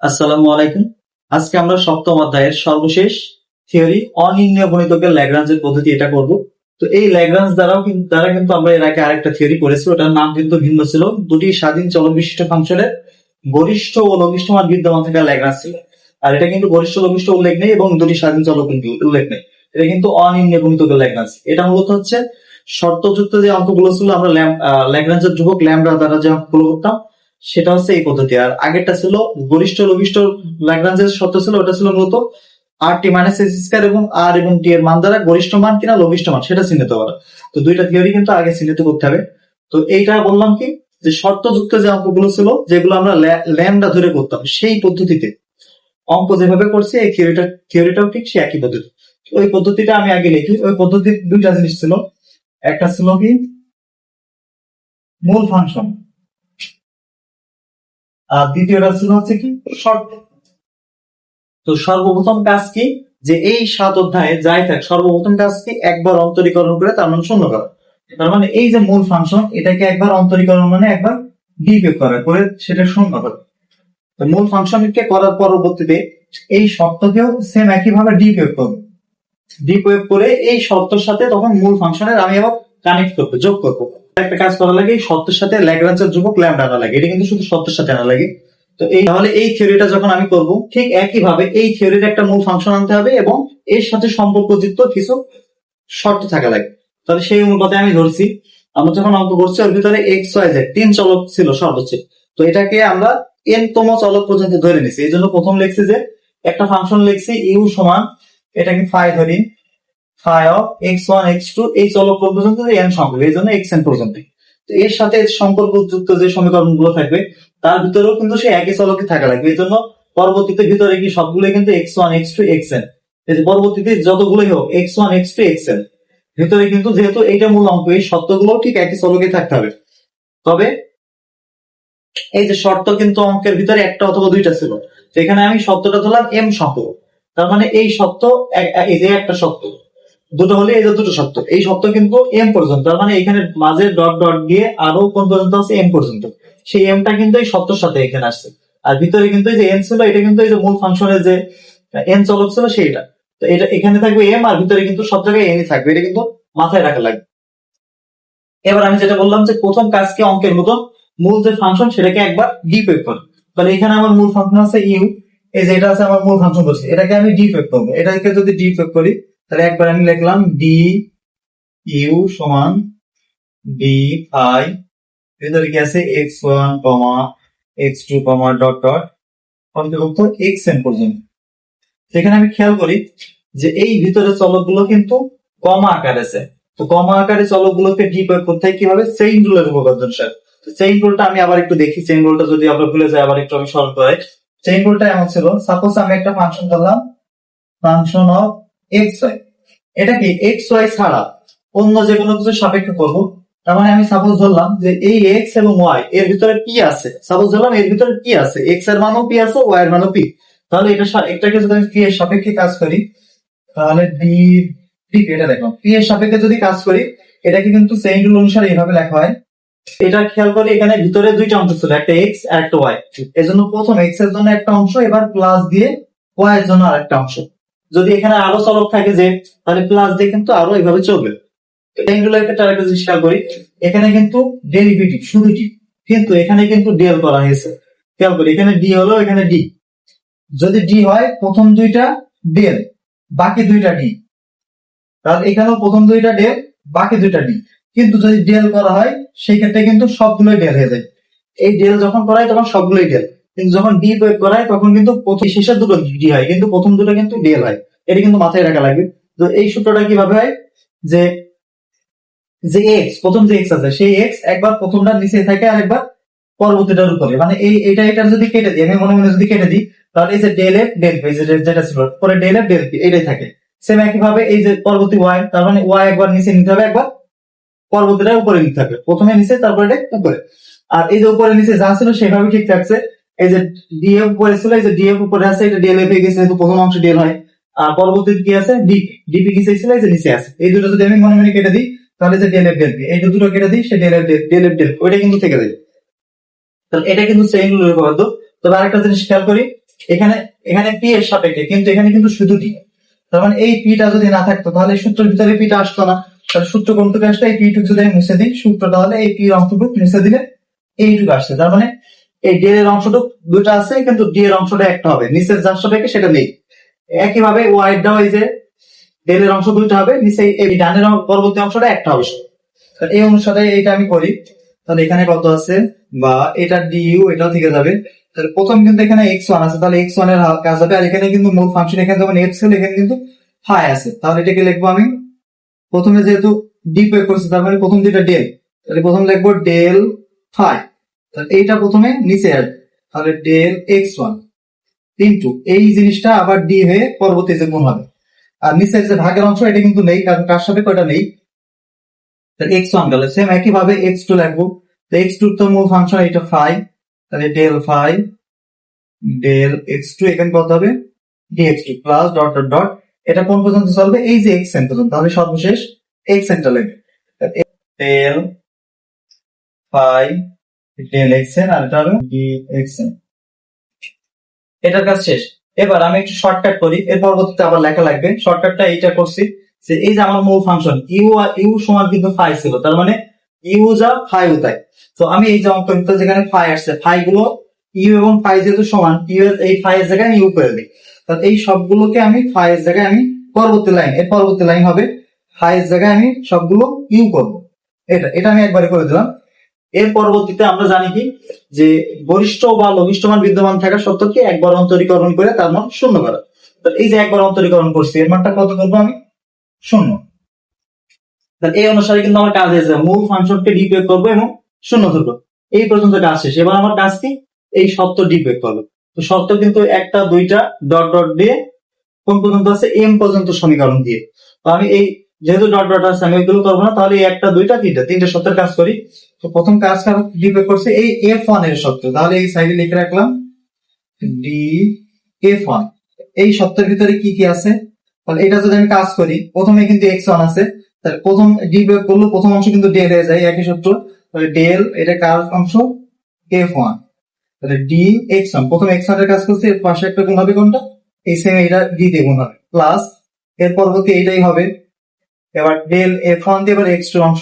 আসসালামু আলাইকুম। আজকে আমরা সপ্তম অধ্যায়ের সর্বশেষ থিওরি অনির্ণয় গণিতকের ল্যাগ্রাঞ্জের পদ্ধতি এটা করব। তো এই ল্যাগ্রাঞ্জ দ্বারা কিন্তু আমরা এর আগে আরেকটা থিওরি করেছি, ওটার নাম কিন্তু ভিন্ন ছিল। দুটি স্বাধীন চলক বিশিষ্ট ফাংশনের গরিষ্ঠ ও লঘিষ্ঠ মান বিদ্যমান থাকা ল্যাগ্রাঞ্জ ছিল। আর এটা কিন্তু গরিষ্ঠ লঘিষ্ঠ উল্লেখ নেই এবং দুটি স্বাধীন চলক কিন্তু উল্লেখ নেই। এটা কিন্তু অনির্ণয় গণিতকের ল্যাগ্রাঞ্জ। এটা মূলত হচ্ছে শর্তযুক্ত যে অঙ্কগুলো ছিল, আমরা ল্যাগ্রাঞ্জের ধ্রুবক ল্যামডা দ্বারা যে অঙ্কগুলো করতাম সেটা হচ্ছে এই পদ্ধতি। আর আগেরটা ছিল গরিষ্ঠ লঘিষ্ঠ ল্যাগ্রাঞ্জের শর্ত ছিল, ওটা ছিল মূলত আর টি মাইনাস এস স্কয়ার এবং আর এবং টি এর মান দ্বারা গরিষ্ঠ মান কিনা লঘিষ্ঠ মান সেটা চিহ্নিত করা। তো দুইটা থিওরি কিন্তু আগে চিহ্নিত করতে হবে। তো এইটা বললাম কি, যে শর্তযুক্ত যে অঙ্কগুলো ছিল যেগুলো আমরা ল্যামডা ধরে করতাম সেই পদ্ধতিতে অঙ্ক যেভাবে করছি, এই থিওরিটাও ঠিক সেই একই পদ্ধতি। ওই পদ্ধতিটা আমি আগে লিখি। ওই পদ্ধতির দুইটা জিনিস ছিল, একটা ছিল কি মূল ফাংশন, আর দ্বিতীয়টা ছিল হচ্ছে কি শর্ত। তো সর্বপ্রথম কাজ কি, যে এই 7 অধ্যায়ে যাই থাক সর্বপ্রথম কাজ কি, একবার অন্তরীকরণ করে তার মান শূন্য করা। তার মানে এই যে মূল ফাংশন এটাকে একবার অন্তরীকরণ মানে একবার ডিবিয়োগ করা করে সেটা শূন্য করা। তো মূল ফাংশনকে করার পরবর্তীতে এই শর্তকেও সেম একইভাবে ডিবিয়োগ করবো। ডিবিয়োগ করে এই শর্তের সাথে তখন মূল ফাংশনের আমি আবার কানেক্ট করবো, যোগ করবো। একটা কাজ করা লাগে, এই শর্তের সাথে ল্যাগ্রাঞ্জের ধ্রুবক ল্যামডা আনা লাগে। এটা কিন্তু শুধু শর্তের সাথে আনা লাগে। তো এই তাহলে এই থিওরিটা যখন আমি করব, ঠিক একইভাবে এই থিওরির একটা মূল ফাংশন আনতে হবে এবং এর সাথে সম্পর্কযুক্ত কিছু শর্ত থাকা লাগে। তাহলে সেই অনুপাতে আমি ধরছি, আমরা যখন অঙ্ক করছি ওর ভিতরে এক্স ওয়াই জেড 3 চলক ছিল সর্বোচ্চ। তো এটাকে আমরা এন তম চলক পর্যন্ত ধরে নিছি। এই জন্য প্রথম লিখছি যে একটা ফাংশন লিখছি ইউ সমান, এটাকে ফাই ধরি, ফাই অফ x1 x2 এই চলক পর্যন্ত এন সংখ্যক, এই জন্য xn পর্যন্ত। তো এর সাথে সম্পর্কযুক্ত যে সমীকরণগুলো থাকবে তার ভিতরেও কিন্তু সেই একই চলকে থাকা লাগবে। এই জন্য পরবর্তীতে ভিতরে কি সবগুলোই কিন্তু x1 x2 xn, এই যে পরবর্তীতে যতগুলোই হোক x1 x2 xn ভিতরে কিন্তু যেহেতু এইটা মূল অঙ্ক, এই শর্তগুলো ঠিক একই চলকে থাকতে হবে। তবে এই যে শর্ত কিন্তু অঙ্কের ভিতরে একটা অথবা দুইটা ছিল, সেখানে আমি শর্তটা ধরলাম এম সংখ্যক। তার মানে এই শর্ত এই যে একটা শর্ত, দুটো হলে এই যে দুটো শর্ত, এই শর্ত কিন্তু এম পর্যন্ত। তার মানে এখানে মাঝে ডট ডট দিয়ে আরো কোন পর্যন্ত আছে, এম পর্যন্ত। সেই এমটা কিন্তু এই শর্তের সাথে এখানে আসছে। আর ভিতরে কিন্তু এই যে এন ছিল, এটা কিন্তু এই যে মূল ফাংশনের যে এন চলক ছিল সেইটা। তো এটা এখানে থাকবে এম, আর ভিতরে কিন্তু সব জায়গায় এনই থাকবে। এটা কিন্তু মাথায় রাখা লাগবে। এবার আমি যেটা বললাম যে প্রথম কাজকে অঙ্কের মতন মূল যে ফাংশন সেটাকে একবার ডিফেক্ট করো। তাহলে এখানে আমার মূল ফাংশন আছে ইউ, এই যে এটা আছে আমার মূল ফাংশন বলছে, এটাকে আমি ডিফেক্ট করবো। এটাকে যদি ডিফেক্ট করি তাহলে একবার আমি লিখলাম ডি ইউ সমান ডি ফাই, ভিতরে কি আছে x1 x2 ডট ডট অন্তর্ভুক্ত xn পর্যন্ত। সেখানে আমি খেয়াল করি যে এই ভিতরে চলকগুলো কিন্তু কমা আকারে আছে। তো কমা আকারে চলকগুলোকে ডিফাইন করতে হয় কিভাবে, চেইন রুলের উপপাদ্য স্যার। চেইন রুলটা আমি আবার একটু দেখি, চেইন রুলটা যদি আমরা ভুলে যাই আবার একটু আমি সলভ করাই। চেইন রুলটা এমন ছিল, সাপোজ আমি একটা ফাংশন ধরলাম ফাংশন অফ এক্স ওয়াই, এটা কি এক্স ওয়াই ছাড়া অন্য যে কোনো কিছু সাপেক্ষে করবো। তার মানে আমি সাপোজ ধরলাম যে এই এক্স এবং ওয়াই এর ভিতরে পি আছে, সাপোজ ধরলাম এর ভিতরে পি আছে, এক্স এর মানও পি আছে, ওয়াই এর মানও পি। তাহলে এটাকে যদি আমি পি এর সাপেক্ষে কাজ করি তাহলে ডি ঠিক এটা দেখো, পি এর সাপেক্ষে যদি কাজ করি এটাকে কিন্তু চেইন রুল অনুসারে এইভাবে লেখা হয়। এটা খেয়াল করি, এখানে ভিতরে দুইটা অংশ ছিল, একটা এক্স আর একটা ওয়াই। এজন্য প্রথম এক্স এর জন্য একটা অংশ, এবার প্লাস দিয়ে ওয়াই এর জন্য আরেকটা অংশ। যদি এখানে আরো চলক থাকে যে, তাহলে প্লাস দিয়ে কিন্তু আরো এইভাবে চলবে। এগুলোর ক্ষেত্রে আরেকটা জিনিস খেয়াল করি, এখানে কিন্তু ডেরিভেটিভ শুধু ডি, কিন্তু এখানে কিন্তু ডিএল করা হয়েছে। খেয়াল করি এখানে ডি হলো, এখানে ডি। যদি ডি হয় প্রথম দুইটা ডেল, বাকি দুইটা ডি। তাহলে এখানেও প্রথম দুইটা ডেল, বাকি দুইটা ডি। কিন্তু যদি ডেল করা হয় সেই ক্ষেত্রে কিন্তু সবগুলোই ডেল হয়ে যায়। এই ডেল যখন করা হয় তখন সবগুলোই ডেল, কিন্তু যখন ডি প্রয়োগ করা হয় তখন কিন্তু শেষের দুটো ডি হয়, কিন্তু প্রথম দুটো কিন্তু ডেল হয়। এটা কিন্তু মাথায় রাখা লাগবে। তো এই সূত্রটা কিভাবে হয়, যে যে এক্স প্রথম যে এক্স আছে সেই এক্স একবার প্রথমটা নিচে থাকে আর একবার পরবর্তীটার উপরে। মানে এটা যদি কেটে দিই, আমি মনে মনে যদি কেটে দিই তাহলে এই যে ডেল এফ ডেল পি যেটা ছিল পরে ডেল এফ ডেল পি এটাই থাকে। সেম একই ভাবে এই যে পরবর্তী ওয়াই, তার মানে ওয়াই একবার নিচে নিতে হবে, একবার পরবর্তীটা উপরে নিতে হবে, প্রথমে নিচে তারপরে উপরে। আর এই যে উপরে নিচে যা ছিল সেভাবে ঠিক থাকছে। এই যে ডিএফ উপরে ছিল, এই যে ডিএফ উপরে আছে, এটা ডিএল এফ গেছে, যেহেতু প্রথম অংশ ডিএল হয়। আর পরবর্তীতে কি আছে ডিপি, ডিপি নিচে ছিল, এই যে নিচে আছে। এই দুটো যদি আমি মনে মনে কেটে দিই তাহলে যে ডেল এফ ডেল পি, এই দুটো কেটে দিই সে ডেল এফ ডেল ওইটা কিন্তু থেকে যাবে। তাহলে এটা কিন্তু চেইন রুলের উপপাদ্য। তবে আরেকটা জিনিস খেয়াল করি, এখানে এখানে পি এর সাপেক্ষে, কিন্তু এখানে কিন্তু শুধু ডি। তার মানে এই পিটা যদি না থাকতো তাহলে এই সূত্রের ভিতরে পিটা আসতো না। তাহলে সূত্র কোন থেকে আসতো? এই পিটুক যদি আমি মুছে দিই সূত্র, তাহলে এই পি অংশটুকু মুছে দিলে এইটুকু আসছে। তার মানে এই ডি এর অংশটুকু দুটো আছে, কিন্তু ডি এর অংশটা একটা হবে, নিচের যার সাপেক্ষে সেটা নেই। একইভাবে ওয়াইডটাও এই যে ডেল এর অংশ দুইটা হবে, নিচে এই ডানের পরবর্তী অংশটা একটা হবে। এই অনুসারে এইটা আমি করি। তাহলে এখানে কত আছে, বা এটা ডিইউ এটাও থেকে যাবে। তাহলে প্রথম কিন্তু এখানে x1 আছে, তাহলে x1 এর কাজ হবে। আর এখানে কিন্তু মূল ফাংশন এখানে যখন x ছিল, এখানে কিন্তু ফাই আছে, তাহলে এটাকে লিখবো আমি প্রথমে যেহেতু ডি প্রয়োগ করছি, তার মানে প্রথম যেটা ডেল, তাহলে প্রথম লিখবো ডেল ফাই। তাহলে এইটা প্রথমে নিচে আসবে, তাহলে ডেল x1 ইনটু এই জিনিসটা আবার ডি হয়ে পরবর্তী যে গুণ হবে। আর নিচের যে ভাগের অংশ এটা কিন্তু নেই, কারণ কার সাপেক্ষে ওটা নেই। x1 গেল, সেম একই ভাবে x2 লিখবো। তো x2 তো মূল ফাংশন এটা ফাই, তাহলে ডেল ফাই ডেল x2, এখানে কত হবে dx2 plus dot dot dot, এটা কোন পর্যন্ত চলবে? এই যে xn পর্যন্ত, তাহলে সর্বশেষ xn টা লিখবে ডেল ফাই ডেল xn, আর এটা হবে dxn। এটার কাজ শেষ। এবার আমি একটু শর্টকাট করি, এর পরবর্তীতে আবার লেখা লাগবে। শর্টকাটটা এইটা করছি যে এই যে আমার মূল ফাংশন ইউ সমান কিন্তু ফাই ছিল, তার মানে ইউ যা ফাই তাই। তো আমি এই যে অঙ্ক যেখানে ফাই আসছে, ফাই গুলো ইউ এবং ফাই যেহেতু সমান, ইউ এর এই ফাই এর জায়গায় ইউ করে দিই। তাহলে এই সবগুলোকে আমি ফাই এর জায়গায় আমি পরবর্তী লাইন, এর পরবর্তী লাইন হবে ফাই এর জায়গায় আমি সবগুলো ইউ করবো। এটা আমি একবারে করে দিলাম। এর পরবর্তীতে আমরা জানি কি যে গরিষ্ঠ বা লঘিষ্ঠ মান বিদ্যমান থাকা সত্ত্বেও একবার অন্তরীকরণ করে তার মান শূন্য করা। এই যে একবার অন্তরীকরণ করছি, এর মানটা কত করবো আমি? শূন্য। এই অনুসারে কিন্তু আমার কাজ হয়েছে, মূল ফাংশনকে ডি প্রয়োগ করবো এবং শূন্য ধরবো। এই পর্যন্ত কাজ শেষ। এবার আমার কাজ কি? এই শর্ত ডি প্রয়োগ করবো। তো শর্ত কিন্তু একটা দুইটা ডট ডট দিয়ে কোন পর্যন্ত আছে? এম পর্যন্ত সমীকরণ দিয়ে। তো আমি এই যেহেতু ডট ডট আছে আমি ওইগুলো করবো না, তাহলে একটা দুইটা তিনটা শর্তের কাজ করি। তো প্রথম কাজ ডি প্রয়োগ করছে এই f1 এর শর্ত, তাহলে এই সাইডে লিখে রাখলাম ডি f1। এই শর্তের ভিতরে কি কি আছে? তাহলে এটা যদি আমি কাজ করি, প্রথমে কিন্তু x1 আছে, তাহলে প্রথম ডি প্রয়োগ করলো, প্রথম অংশ কিন্তু ডেল হয়ে যায়, একই সূত্র। তাহলে ডেল এটা কার অংশ? f1। তাহলে ডি x1, প্রথম x1 এর কাজ করছে, এর পাশে একটা গুণ হবে কোনটা? এই সেম এটা ডি দিয়ে গুণ হবে, প্লাস এর পরবর্তী এইটাই হবে। এবার ডেল f1 দিয়ে এবার x2 অংশ,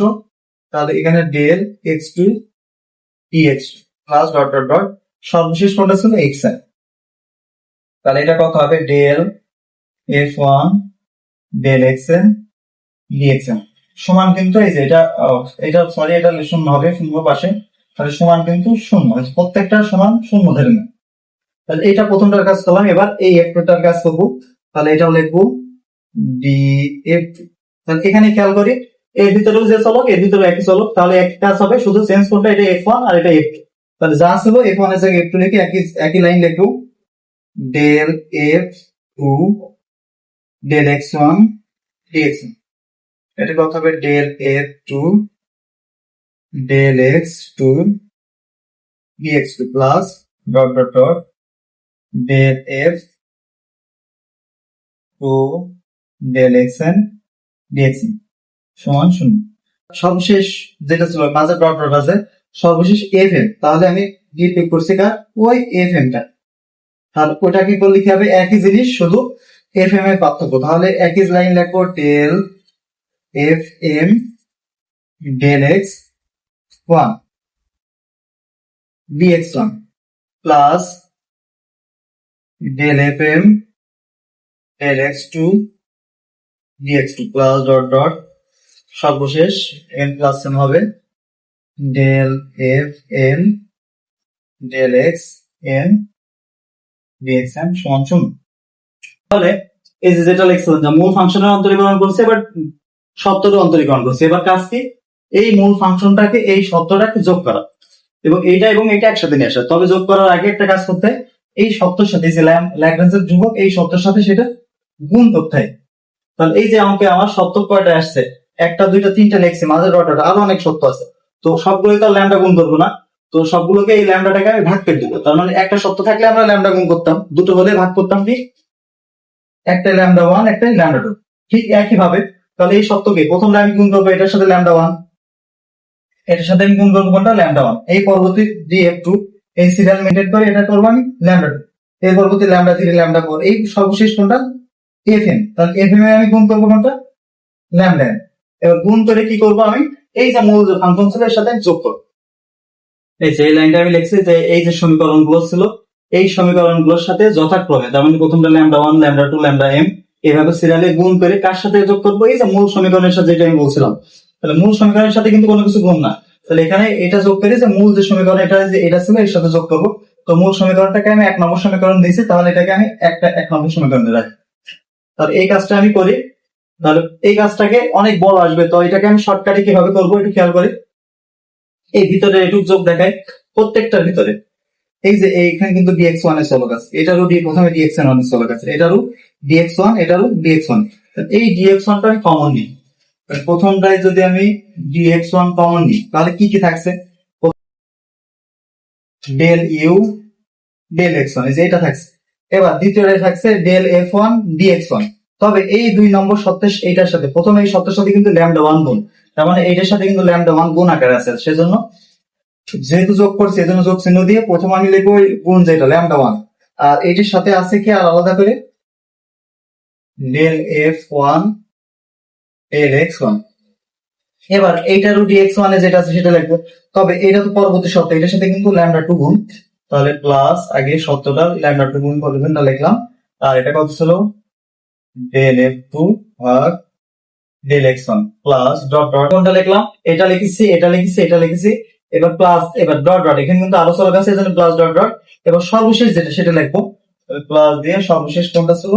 তাহলে এখানে del x2 dx2 plus dot dot dot, সর্বশেষ কোনটা ছিল? xn। তাহলে এটা কত হবে? Del f1 del xn dxn সমান কিন্তু এই যে এটা সরি, এটা শূন্য হবে, শূন্য পাশে, তাহলে সমান কিন্তু শূন্য, প্রত্যেকটা সমান শূন্য ধরে নেব। তাহলে এটা প্রথমটার কাজ করলাম। এবার এই একটার কাজ করবো, তাহলে এটাও লিখবো df। তাহলে এখানে খেয়াল করি, এর ভিতরেও যে চলক এর ভিতরে একই চলক, তাহলে এক কাজ হবে, শুধু চেঞ্জ কোনটা? এটা f1 আর এটা f2। তাহলে যা ছিল f1 এর জায়গায় f2 লিখে একই লাইন লিখবো del f2 del x1 dxn। এটা কত হবে? Del f2 del x2 dx2 plus dot dot dot del f2 del xn dxn সমান শূন্য। সর্বশেষ যেটা ছিল মাঝে ডট ডট আছে, সর্বশেষ fm। তাহলে আমি ডি প্রয়োগ করছি কার? ওই fm টা। তাহলে ওটা কি করলে কি হবে? একই জিনিস, শুধু fm এর পার্থক্য। তাহলে একই লাইন লিখবো del fm del x1 dx1 plus del fm del x2 dx2 plus dot dot, সর্বশেষ n প্লাস m হবে del fm del xn dxn সমান শূন্য। তাহলে এই যে যেটা লিখছিলাম যে মূল ফাংশনের অন্তরীকরণ করছে, এবার শর্তটা অন্তরীকরণ করছে। এবার কাজ কি? এই মূল ফাংশনটাকে এই শর্তটাকে যোগ করা এবং এটা একসাথে নিয়ে আসা। তবে যোগ করার আগে একটা কাজ করতে হয়, এই শর্তের সাথে যে ল্যাগ্রাঞ্জের ধ্রুবক, এই শর্তের সাথে সেটা গুণ করতে হয়। তাহলে এই যে অঙ্কে আমার শর্ত কয়টা আসছে? একটা দুইটা তিনটা লিখছি, মাঝে ডট ডট, আরো অনেক শর্ত আছে। তো সবগুলোই তো ল্যামডা গুণ করবো না, তো সবগুলোকে এই ল্যামডাটাকে আমি ভাগ করে দিব। তার মানে একটা শর্ত থাকলে আমরা ল্যামডা গুণ করতাম, দুটো হলে ভাগ করতাম কি? একটা ল্যামডা 1 একটা ল্যামডা 2। ঠিক একই ভাবে তাহলে এই শর্তকে প্রথম আমি গুণ করবো এটার সাথে ল্যামডা 1, এটার সাথে আমি গুণ করবো কোনটা? ল্যামডা 1। এই পরবর্তী df2 এই সিরিয়াল মেনটেন করে এটা করবো আমি ল্যামডা 2। এর পরবর্তী ল্যামডা 3 ল্যামডা 4, এই সর্বশেষ কোনটা এফএম, তাহলে এফএম এ আমি গুণ করবো কোনটা ল্যামডা এম। এবার গুণ করে কি করবো আমি এই যে মূল যে ফাংশন ছিল এর সাথে যোগ করবো। এই যে লাইনটা আমি লিখছি যে এই যে সমীকরণগুলো ছিল এই সমীকরণগুলোর সাথে যথাক্রমে, তার মানে প্রথমটা ল্যামডা 1 ল্যামডা 2 ল্যামডা এম এভাবে সিরিয়ালে গুণ করে কার সাথে যোগ করবো এই যে মূল সমীকরণের সাথে, যেটা আমি বলছিলাম। তাহলে মূল সমীকরণের সাথে কিন্তু কোনো কিছু গুণ না, তাহলে এখানে এটা যোগ করে যে মূল যে সমীকরণ এটা ছিল এর সাথে যোগ করবো। তো মূল সমীকরণটাকে আমি 1 নম্বর সমীকরণ দিয়েছি, তাহলে এটাকে আমি একটা 1 নম্বর সমীকরণে রাখি। তাহলে এই কাজটা আমি করি, তাহলে এই কাজটাকে অনেক বড় আসবে, তো এটাকে আমি শর্টকাটে কিভাবে করবো একটু খেয়াল করি। এই ভিতরে একটু যোগ দেখায় প্রত্যেকটার ভিতরে, এই যে এইখানে কিন্তু dx1 এর চলক আছে, এটারও প্রথমে dx1 এর চলক আছে, এটারও dx1 এটারও dx1। এই dx1 টা আমি কমন নিই, প্রথমটায় যদি আমি dx1 কমন নিই তাহলে কি কি থাকছে, ডেল ইউ ডেল x1 এই যে এটা থাকছে। এবার দ্বিতীয়টায় থাকছে ডেল f1 dx1। তবে এই 2 নম্বর সত্যের এইটার সাথে প্রথমে এই সত্যের সাথে কিন্তু ল্যামডা 1 গুণ, তার মানে এইটার সাথে কিন্তু ল্যামডা 1 গুণ আকারে আছে, সেজন্য যেহেতু যোগ করছি এজন্য যোগ চিহ্ন দিয়ে প্রথম আমি লিখবো গুণ যেটা ল্যামডা 1, আর এটির সাথে আছে কি আর আলাদা করে ডেল f1 ডেল x1। এবার এইটারও dx1 এ যেটা আছে সেটা লিখবো, তবে এটা তো পরবর্তী শর্ত, এটার সাথে কিন্তু ল্যামডা 2 গুণ, তাহলে প্লাস আগে শর্তটা ল্যামডা 2 গুণ করবেনটা লিখলাম, আর এটা কত ছিল ডেল f2 ভাগ del x1 plus dot dot কোনটা লিখলাম এটা লিখেছি এটা লিখেছি এটা লিখেছি, এবার প্লাস এবার ডট ডট, এখানে কিন্তু আরো চলক আছে এজন্য প্লাস ডট ডট। এবার সর্বশেষ যেটা সেটা লিখবো, প্লাস দিয়ে সর্বশেষ কোনটা ছিল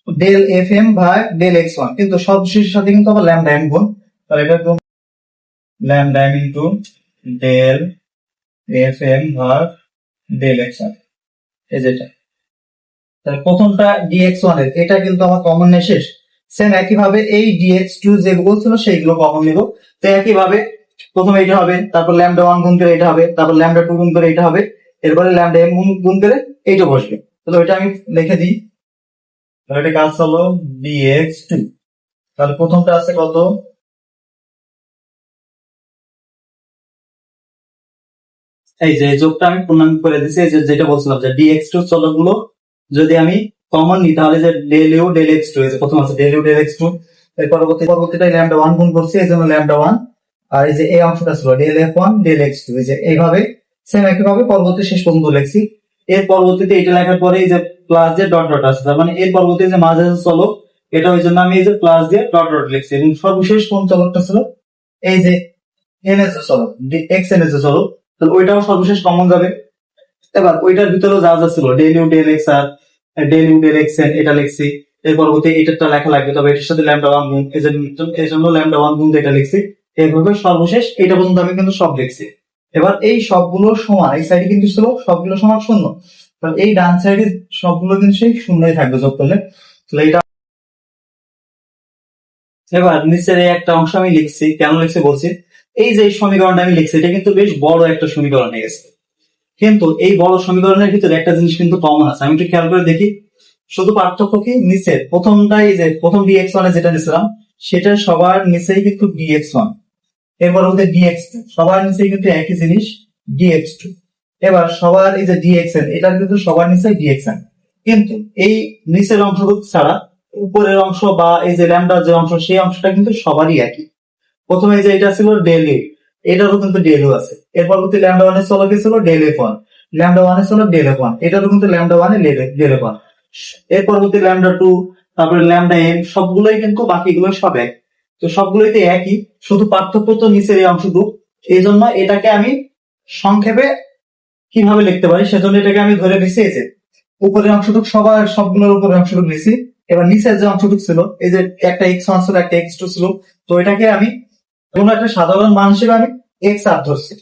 ডেল fm ভাগ ডেল x1, কিন্তু সর্বশেষের সাথে কিন্তু আবার ল্যামডা m গুণ, তাহলে এটা lambda m into del fm ভাগ ডেল x1, এই যেটা। তাহলে প্রথমটা dx1 এর এটা কিন্তু আমার কমন নেই শেষ, সেম একইভাবে এই dx2 যেগুলো ছিল সেইগুলো কমন নিব। তো একইভাবে প্রথমে এটা হবে, তারপর ল্যামডা 1 গুণ করে এটা হবে, তারপর ল্যামডা 2 গুণ করে এটা হবে, এরপরে ল্যামডা m গুণ করে এইটা বসবে। তাহলে ওইটা আমি লিখে দিই, তাহলে এটা কাজ হলো dx2। তাহলে প্রথমটা আছে কত এই যে যোগটা আমি পূর্ণাঙ্গ করে দিচ্ছি, এই যে যেটা বলছিলাম যে dx2 চলকগুলো যদি আমি কমন নিই তাহলে যে ডেল ইউ ডেল x2, এই যে প্রথম আছে ডেল ইউ ডেল x2, এর পরবর্তীটাই ল্যামডা 1 গুণ করছি এই জন্য ল্যামডা 1, আর এই যে এই অংশটা ছিল ডেল f1 ডেল x2, এই যে এইভাবে সেম একইভাবে পরবর্তী শেষ পর্যন্ত লিখছি। এর পরবর্তীতে এটা লেখার পরে এই যে প্লাস দিয়ে ডট ডট আছে, তার মানে এর পরবর্তী যে মাঝে চলক এটা ওই জন্য আমি এই যে প্লাস দিয়ে ডট ডট লিখছি। এবং সর্বশেষ কোন চলকটা ছিল এই যে n এর যে চলক x n এর যে চলক, তাহলে ওইটাও সর্বশেষ কমন যাবে। এবার ওইটার ভিতরেও যা যা ছিল ডেল ইউ ডেল এক্স আর del u del x n এটা লিখছি, এর পরবর্তী এটারটা লেখা লাগবে, তবে এটার সাথে ল্যামডা 1 গুণ, এই জন্য ল্যামডা 1 গুণ এটা লিখছি। এভাবে সর্বশেষ এটা পর্যন্ত আমি কিন্তু সব লিখছি। এবার এই সবগুলো সমান, এই সাইডে কিন্তু ছিল সবগুলো সমান শূন্য, তাহলে এই ডান সাইডে সবগুলো কিন্তু সেই শূন্যই থাকবে যোগ করলে। তাহলে এটা এবার নিচের এই একটা অংশ আমি লিখছি, কেন লিখছি বলছি, এই যে সমীকরণটা আমি লিখছি এটা কিন্তু বেশ বড় একটা সমীকরণ হয়ে গেছে, কিন্তু এই বড় সমীকরণের ভিতরে একটা জিনিস কিন্তু কমন আছে, আমি একটু খেয়াল করে দেখি। শুধু পার্থক্য কি নিচের প্রথমটাই যে প্রথম dx1 এ যেটা নিছিলাম সেটা সবার নিচেই কিন্তু dx1, এর পরবর্তী dx2 সবার নিচেই কিন্তু একই জিনিস dx2। এবার সবার এই যে dxn এটা কিন্তু সবার নিচেই dxn, কিন্তু এই নিচের অংশটুকু ছাড়া উপরের অংশ বা এই যে ল্যামডার যে অংশ সেই অংশটা কিন্তু সবারই একই। প্রথমে যে এটা ছিল ডেল ইউ, এটারও কিন্তু ডেল ইউ আছে, এর পরবর্তী ল্যামডা 1 এর চলক ছিল ডেল f1, ল্যামডা 1 এর চলক ডেল f1, এটারও কিন্তু ল্যামডা 1 এ ডেল f1, এর পরবর্তী ল্যামডা 2, তারপরে ল্যামডা m সবগুলোই কিন্তু বাকিগুলো সব এক, তো সবগুলোইতে একই, শুধু পার্থক্য তো নিচের এই অংশটুকু। এই জন্য এটাকে আমি সংক্ষেপে কিভাবে লিখতে পারি সেজন্য এটাকে আমি ধরে নিছি এই যে উপরের অংশটুকু সবগুলোর উপরের অংশটুকু নিছি। এবার নিচের যে অংশটুকু ছিল এই যে একটা x1 ছিল একটা x2 ছিল, তো এটাকে আমি কোন একটা সাধারণ মান হিসেবে আমি এক্স আর ধরছি।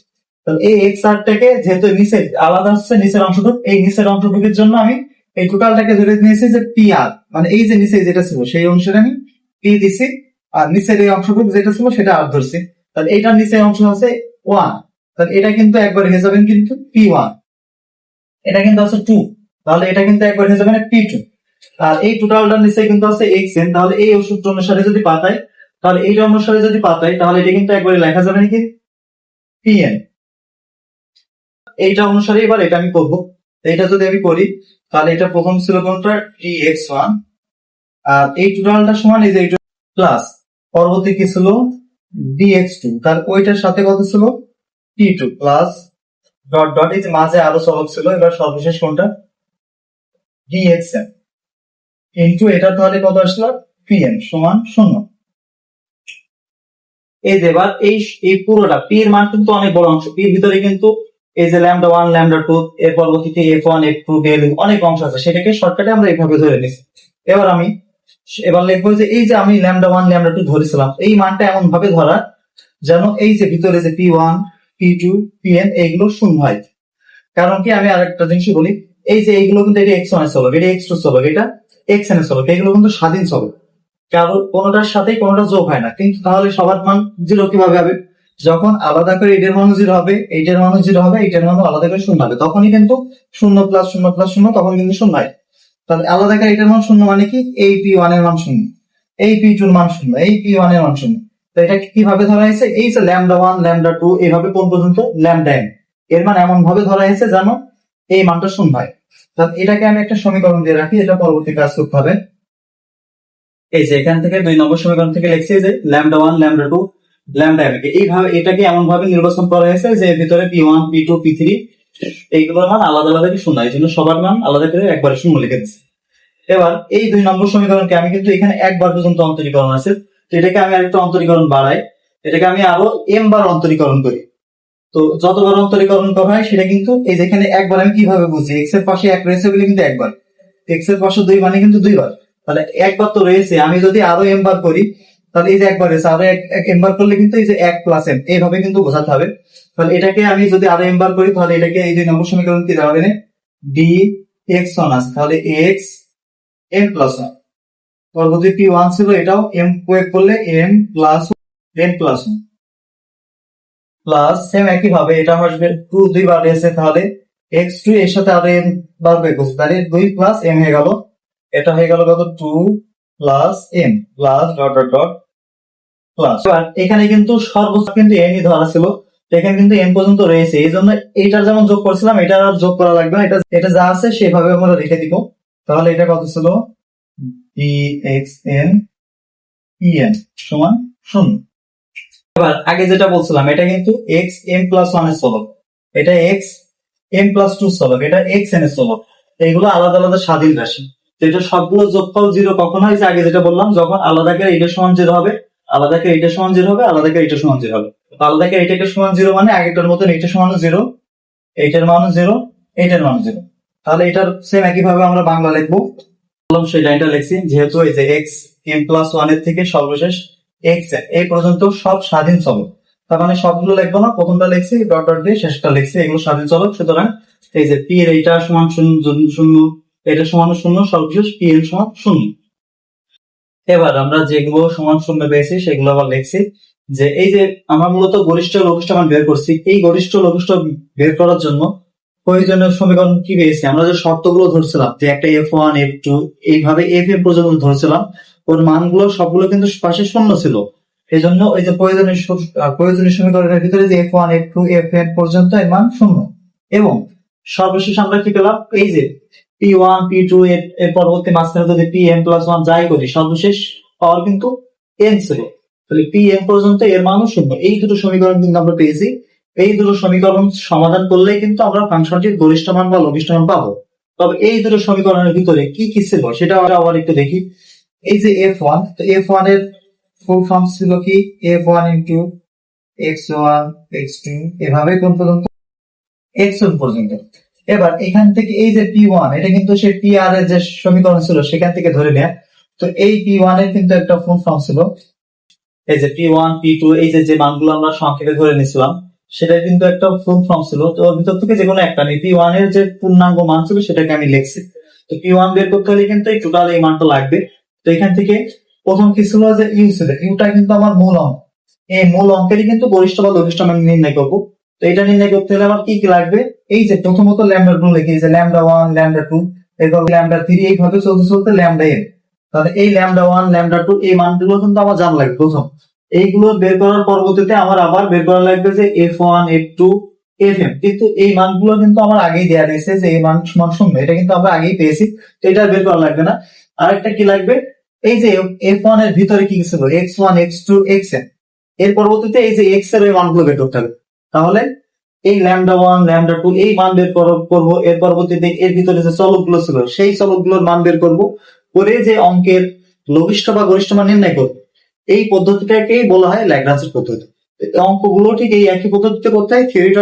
তাহলে এই এক্স আরটাকে যেহেতু নিচে আলাদা হচ্ছে নিচের অংশটুকু, এই নিচের অংশটুকুর জন্য আমি এই টোটালটাকে ধরে নিয়েছি যে পি আর, মানে এই যে নিচে যেটা ছিল সেই অংশটা আমি পি দিছি, আর নিচের এই অংশটুকু যেটা ছিল সেটা আর ধরছি। তাহলে এইটার নিচের অংশ আছে 1, তাহলে এটা কিন্তু একবার হয়ে যাবেন কিন্তু p1, এটা কিন্তু আছে 2, তাহলে এটা কিন্তু একবার হয়ে যাবে p2, আর এই টোটালটার নিচে কিন্তু আছে xn, তাহলে এই সূত্র অনুসারে যদি পাতাই তাহলে এইটা অনুসারে যদি পাতাই তাহলে এটা কিন্তু একবারে লেখা যাবে নাকি pn, এইটা অনুসারে এবার এটা আমি করবো। তো এটা যদি আমি করি তাহলে এটা প্রথম ছিল কোনটা dx1, আর এই টোটালটা সমান এই যে এইটা প্লাস পরবর্তী কি ছিল dx2, তার ওইটার সাথে কত ছিল t2 প্লাস ডট ডট, এই যে মাঝে আরো চলক ছিল, এবার সর্বশেষ কোনটা dxn ইন্টু এটা তাহলে কত আসলো pn সমান 0। এই যে এবার এই পুরোটা পি এর মান কিন্তু অনেক বড় অংশ, পি এর ভিতরে কিন্তু এই যে λ1 λ2 এর পরবর্তীতে f1 f2 del অনেক অংশ আছে, সেটাকে শর্টকাটে আমরা এইভাবে ধরে নিছি। এবার লিখবো যে এই যে আমি λ1 λ2 ধরেছিলাম, এই মানটা এমন ভাবে ধরা যেন এই যে ভিতরে যে p1 p2 pn এইগুলো শূন্য হয়। কারণ কি আমি আরেকটা জিনিস বলি, এই যে এইগুলো কিন্তু এটা x1 এর চলক, এটা x2 চলক, এটা xn এর চলক, এগুলো কিন্তু স্বাধীন চলক, কারণ কোনোটার সাথে কোনোটা যোগ হয় না। কিন্তু তাহলে সবার মান জিরো কিভাবে হবে? যখন আলাদা করে এইটার মান জিরো হবে, এইটার মান জিরো হবে, এইটার মান আলাদা করে শূন্য হবে, তখনই কিন্তু 0 প্লাস 0 প্লাস 0 তখন কিন্তু শূন্য হয়। তাহলে আলাদা করে এইটার মান শূন্য মানে কি এই p1 এর মান শূন্য, এই p2 এর মান শূন্য, এই p1 এর মান শূন্য। তো এটা কিভাবে ধরা হয়েছে? এই যে λ1 λ2 এইভাবে কোন পর্যন্ত λn এর মান এমন ভাবে ধরা হয়েছে যেন এই মানটা শূন্য হয়। তাহলে এটাকে আমি একটা সমীকরণ দিয়ে রাখি, এটা পরবর্তী কাজ করতে হবে। এই যে এখান থেকে 2 নম্বর সমীকরণ থেকে লিখছি যে λ1 λ2 λm, এইভাবে এটাকে এমন ভাবে নির্বাচন করা হয়েছে যে এর ভিতরে p1 p2 p3 এইগুলোর মান আলাদা আলাদা কি শূন্য, এই জন্য সবার মান আলাদা করে একবারে শূন্য লিখে দিচ্ছি। এবার এই 2 নম্বর সমীকরণকে আমি কিন্তু এখানে একবার পর্যন্ত অন্তরীকরণ আছে, তো এটাকে আমি আরেকটা অন্তরীকরণ বাড়াই, এটাকে আমি আরো m বার অন্তরীকরণ করি। তো যতবার অন্তরীকরণ করা হয় সেটা কিন্তু এই যেখানে একবার আমি কিভাবে বুঝি, x এর পাশে এক রয়েছে বলে কিন্তু একবার, x এর পাশে 2 মানে কিন্তু দুইবার, তাহলে একবার তো রয়েছে, আমি যদি আরো m বার করি তাহলে এই যে একবার রয়েছে, আরো এক m বার করলে কিন্তু এই যে 1 প্লাস m এইভাবে কিন্তু বোঝাতে হবে। তাহলে এটাকে আমি যদি আরো m বার করি তাহলে এটাকে এই 2 নম্বর সমীকরণ কি দেওয়া হবে dx1 আছে, তাহলে x m প্লাস 1, পরবর্তী p1 ছিল এটাও m প্রয়োগ করলে m plus n plus 1 plus same একই ভাবে এটা আসবে 2 দুইবার রয়েছে, তাহলে x2 এর সাথে আরো m বার প্রয়োগ করছি, তাহলে 2 প্লাস m হয়ে গেল, এটা হয়ে গেল কত 2 plus m plus dot dot dot plus. এবার এখানে কিন্তু সর্বোচ্চ কিন্তু n ই ধরা ছিল, এখানে কিন্তু n পর্যন্ত রয়েছে, এই জন্য এইটার যেমন যোগ করছিলাম এটা আর যোগ করা লাগবে না, এটা যা আছে সেভাবে আমরা রেখে দিব। তাহলে এটা কত ছিল dxn en সমান 0। এবার আগে যেটা বলছিলাম এটা কিন্তু x m প্লাস 1 এর চলক, এটা x m প্লাস 2 চলক, এটা x n এর চলক, এইগুলো আলাদা আলাদা স্বাধীন রাশি। তো এটা সবগুলো যোগফল 0 কখন হয়? যে আগে যেটা বললাম, যখন আলাদা করে এটা সমান 0 হবে, আলাদা করে এটা সমান 0 হবে, আলাদা করে এটা সমান 0 হবে। আলাদা করে এটাকে সমান 0 মানে আগেরটার মতন এটা সমান 0, এইটার মান 0, এইটার মান 0। তাহলে এটার সেম একই ভাবে আমরা বাংলা লিখবো, সেই লাইনটা লিখছি, যেহেতু এই যে x m প্লাস 1 এর থেকে সর্বশেষ x এই পর্যন্ত সব স্বাধীন চলক, তার মানে সবগুলো লিখবো না, প্রথমটা লিখছি ডট ডট দিয়ে শেষটা লিখছি, এগুলো স্বাধীন চলক। সুতরাং এই যে p এর এইটা সমান 0, এটা সমান 0, সর্বশেষ p এর সমান 0। এবার আমরা যেগুলো সমান 0 পেয়েছি সেগুলো আবার লিখছি, যে এই যে আমরা মূলত গরিষ্ঠ লঘিষ্ঠ মান বের করছি, এই গরিষ্ঠ লঘিষ্ঠ বের করার জন্য প্রয়োজনীয় সমীকরণ কি পেয়েছি? আমরা যে শর্তগুলো ধরছিলাম যে একটা f1 f2 এইভাবে fm পর্যন্ত ধরছিলাম, ওর মানগুলো সবগুলো কিন্তু পাশে শূন্য ছিল, এই জন্য ওই যে প্রয়োজনীয় সমীকরণের ভিতরে যে f1 f2 fn পর্যন্ত এর মান শূন্য। এবং সর্বশেষ আমরা কি পেলাম? এই যে p1 p2 এর পরবর্তী মাঝখানে যদি pm প্লাস 1 যাই করি, সর্বশেষ পাওয়ার কিন্তু n ছিল, তাহলে pm পর্যন্ত এর মানও শূন্য। এই দুটো সমীকরণ কিন্তু আমরা পেয়েছি, এই দুটো সমীকরণ সমাধান করলেই কিন্তু আমরা ফাংশনটির গরিষ্ঠ মান বা লঘিষ্ঠ মান পাবো। তবে এই দুটো সমীকরণের ভিতরে কি কি ছিল সেটা আমরা আবার একটু দেখি। এই যে f1, তো f1 এর ফুল ফর্ম ছিল কি f1 ইনটু x1 x2 এভাবে কোন পর্যন্ত xn পর্যন্ত। এবার এখান থেকে এই যে p1 এটা কিন্তু সে pr এর যে সমীকরণ ছিল সেখান থেকে ধরে নেয়, তো এই p1 এর কিন্তু একটা ফুল ফর্ম ছিল, এই যে p1 p2 এই যে মানগুলো আমরা সংক্ষেপে ধরে নিয়েছিলাম সেটা কিন্তু একটা ফুল ফর্ম ছিল, তো ওর ভিতর থেকে যেকোনো একটা আমি p1 এর যে পূর্ণাঙ্গ মান ছিল সেটাকে আমি লিখছি। তো p1 বের করতে হলে কিন্তু এই টোটাল এই মানটা লাগবে। তো এখান থেকে প্রথম কি ছিল যে ইউ ছিল, ইউটা কিন্তু আমার মূল অঙ্ক, এই মূল অঙ্কেরই কিন্তু গরিষ্ঠ বা লঘিষ্ঠ মান নির্ণয় করবো। তো এটা নির্ণয় করতে হলে আমার কি কি লাগবে? এই যে প্রথমত ল্যামডা 2 লিখি, যে ল্যামডা 1 ল্যামডা 2 এরপর ল্যামডা 3 এইভাবে চলতে চলতে ল্যামডা n। তাহলে এই ল্যামডা 1 ল্যামডা 2 এই মানগুলো কিন্তু আমার জানা লাগবে প্রথম। এইগুলো বের করার পরবর্তীতে আমার আবার বের করা লাগবে যে f1 f2 এফ এম, কিন্তু এই মানগুলো কিন্তু আমার আগেই দেওয়া রয়েছে যে এই মান সমান শূন্য, এটা কিন্তু আমরা আগেই পেয়েছি, তো এটা বের করা লাগবে না। আরেকটা কি লাগবে, এই যে এফ ওয়ান এর ভিতরে কি ছিল, x one x two x n, এর পরবর্তীতে এই যে এক্স এর ওই মানগুলো বের করতে হবে। তাহলে এই ল্যামডা ওয়ান ল্যামডা টু এই মান বের করবো, এর পরবর্তীতে এর ভিতরে যে চলকগুলো ছিল সেই চলকগুলোর মান বের করব, করে যে অঙ্কের লঘিষ্ঠ বা গরিষ্ঠ মান নির্ণয় করবো। এই পদ্ধতিটাকেই বলা হয় ল্যাগ্রাঞ্জের পদ্ধতি। অঙ্কগুলো ঠিক এই একই পদ্ধতিতে করতে হয়, থিওরিটা